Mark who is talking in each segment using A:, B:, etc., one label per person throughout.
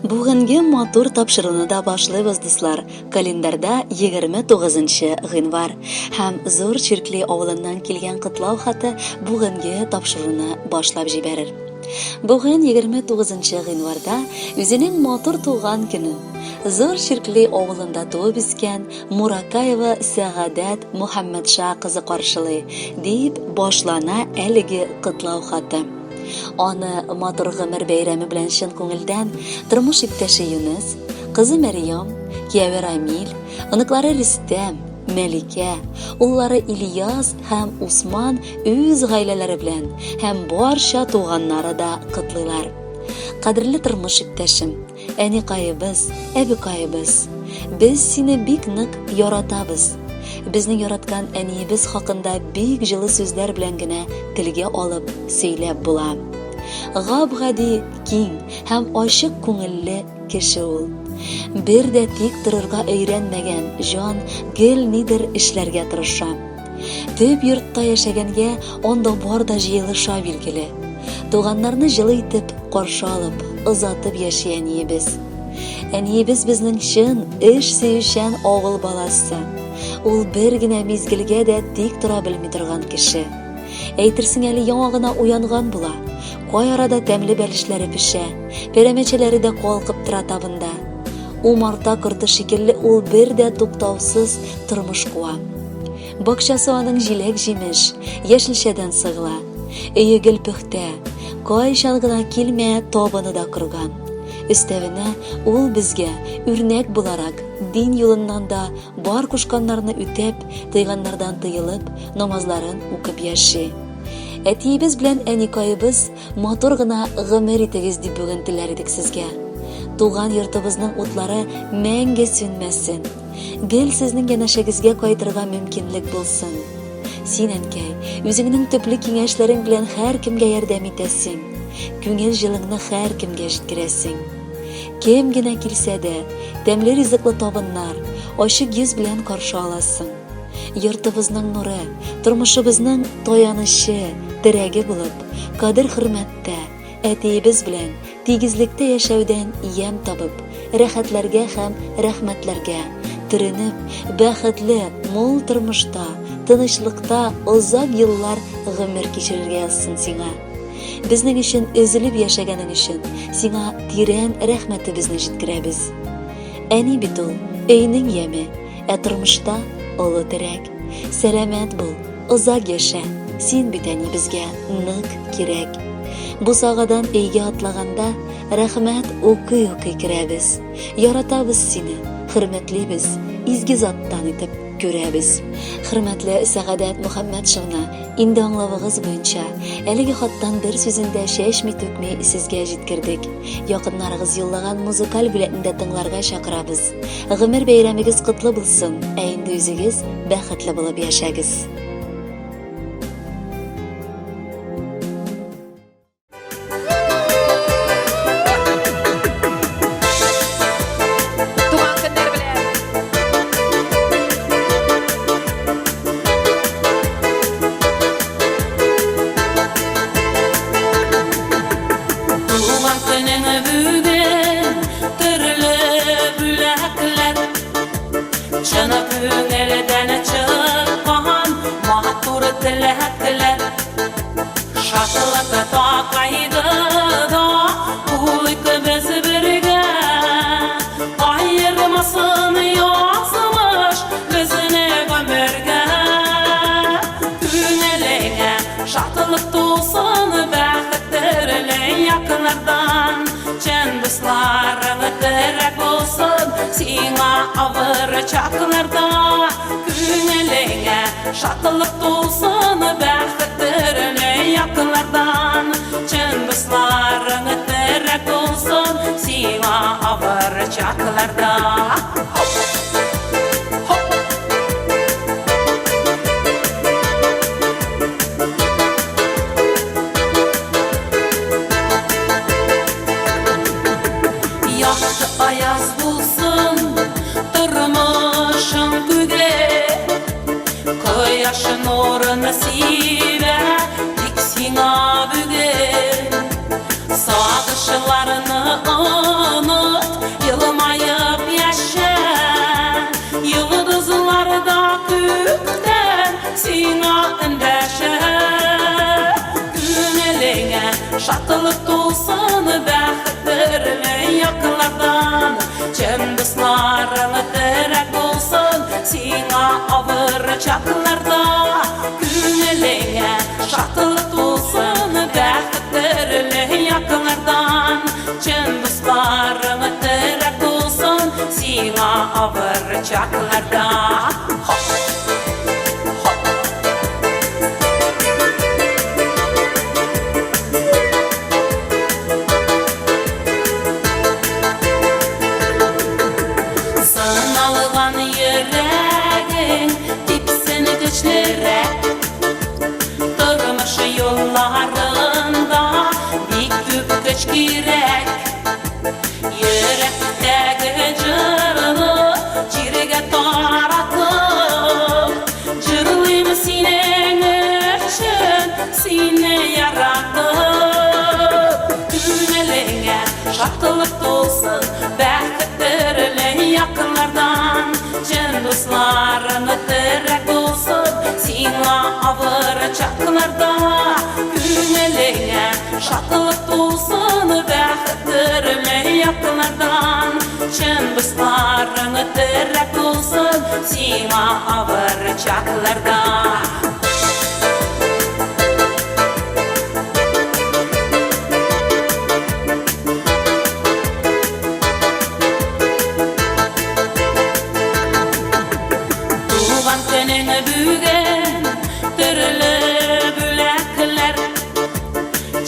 A: Бүгінгі матур тапшыруны да башлайбыз, дуслар. Календарда 29 гыйнвар. Һәм зур Чиркли авылыннан килгән кытлау хаты бүгінгі тапшыруны башлап җибәрер. Бүген 29 гыйнварда үзенең матур туган көнен зур Чиркли авылында туып үскән Муракаева Сәгадәт Мөхәммәдша кызы каршылый, дип башлана әлеге кытлау хаты. Аны матур гомер бәйрәме белән чын күңелдән тормыш иптәше Юныс, кызы Мәрьям, кияве Рамил, оныклары Ристәм, Мәликә, уллары Ильяс һәм Усман үз гаиләләре белән һәм барча туганнары да кытлыйлар. Кадерле тормыш иптәшем, әникаебыз, әбекаебыз, без сине бик нык яратабыз. Безнең яраткан әниебез хакында бик җылы сүзләр белән генә телгә алып сөйләп була. Габгади, киң һәм ачык күңелле кеше ул. Бер дә тик торырга өйрәнмәгән җан гел нидер эшләргә тырыша. Төп йортта яшәгәнгә анда бар да җыелыша билгеле. Туганнарны җылы итеп каршы алып, озатып яши әниебез. Әниебез безнең чын эш сөючән авыл баласы. Ул бер генә мизгелгә дә тик тора белми торган кеше. Әйтерсең әле яңа гына уянган була. Кай арада тәмле бәлешләре пешә, пәрәмәчәләре дә калкып тора табында. Умарта корты шикелле ул бер дә туктаусыз тормыш куа. Бакчасы аның җиләк-җимеш, яшелчәдән сыгыла. Өе гел пөхтә, кайчан гына килмә табыны да корган. Өстәвенә ул безгә үрнәк буларак дин юлыннан да бар кушканнарны үтәп, тыйганнардан тыелып, намазларын укып яши. Әтиебез белән әникаебыз матур гына гомер итегез дип бүген теләр идек сезгә. Туган йортыбызның утлары мәңге сүнмәсен. Гел сезнең янәшәгезгә кайтырга мөмкинлек булсын. Син, әнкәй, үзеңнең төпле киңәшләрең белән һәр кемгә ярдәм итәсең. Күңел җылыңны һәр кемгә җиткерәсең. Кем генә килсә дә, тәмле ризыклы табыннар, ачык йөз белән каршы аласың. Йортыбызның нуры, тормышыбызның таянышы, терәге булып, кадер-хөрмәттә, әтиебез белән тигезлектә яшәүдән ям табып, рәхәтләргә һәм рәхмәтләргә төренеп, бәхетле, мул тормышта, тынычлыкта озак еллар гомер кичерергә язсын сиңа. Безнең өчен өзелеп яшәгәнең өчен сиңа тирән рәхмәтебезне җиткерәбез. Әни бит ул, өйнең яме, тормышта олы терәк. Сәламәт бул, озак яшә, син бит әни безгә нык кирәк. Бусагадан өйгә атлаганда рәхмәт укый-укый керәбез. Яратабыз сине, хөрмәтлибез, изге заттан итеп күрәбез. Хөрмәтле Сәгадәт Мөхәммәдшина, инде аңлавыгыз буенча, әлеге хаттан бер сүзендә чәчми-түкми сезгә җиткердек. Якыннарыгыз юллаган музыкаль бүләкне тыңларга чакырабыз. Гомер бәйрәмегез котлы булсын, ә инде үзегез бәхетле булып яшәгез.
B: Çaklarda күңелеңә шатлык тулсын, бәхетләреңә якынлардан чын дусларыңа терәк булсын, сиңа авыр чакларда. Якты аяз булсын, тормышың күгә, кояш нурын сибә, тик сиңа бүген сагышларны şatılık dolsun bäxtlerle yakınlardan. Cem dostlarına terek olsun sina avır çaklarda. Güneleye şatılık dolsun bäxtlerle yakınlardan. Cem dostlarına terek olsun sina avır çaklarda. Sınalgan yüreğin dipsini güçlere, durmuş yollarında bir güç gerek. Yürekteki cırlı cirge taratıp, cırlıyım senin için seni yaratıp. Günelere şatılık dolsun bäxtlerle yakınlardan. Cem dostlarına terek olsun sina avır çaklarda. Günelere şatılık dolsun bäxtlerle yakınlardan. Cem dostlarına terek olsun sina avır çaklarda. Tuğan tenine büyügen türlü bülekler,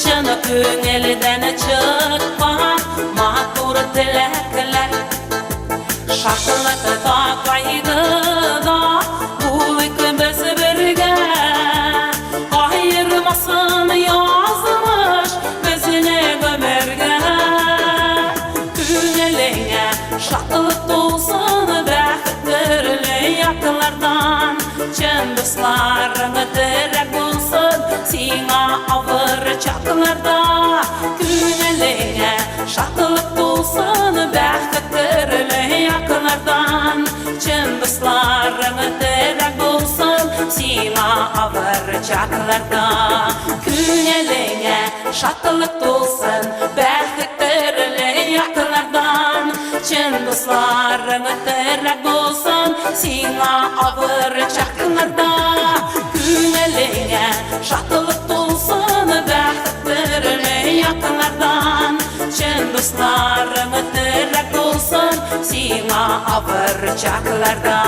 B: canı köngelden çıkpan matur tilekler. Şaklık da kaygıda bulik biz birge, ayırmasın yazmış bizine ömürge. Küneleye şaklık dolsun bäxtlerle yakınlardan. Cem dostlarına terek olsun sina avır çaklarda. Küneleye şaklık dolsun bäxtlerle yakınlardan. Cem dostlarına terek olsun sina avır çaklarda. Küneleye şaklık dolsun bäxtlerle yakınlardan. Cem dostlarına terek olsun sina avır çaklarda. Güneleye şatılık dolsun bäxtlerle yakınlardan. Cem dostlarına terek olsun sina avır çaklarda.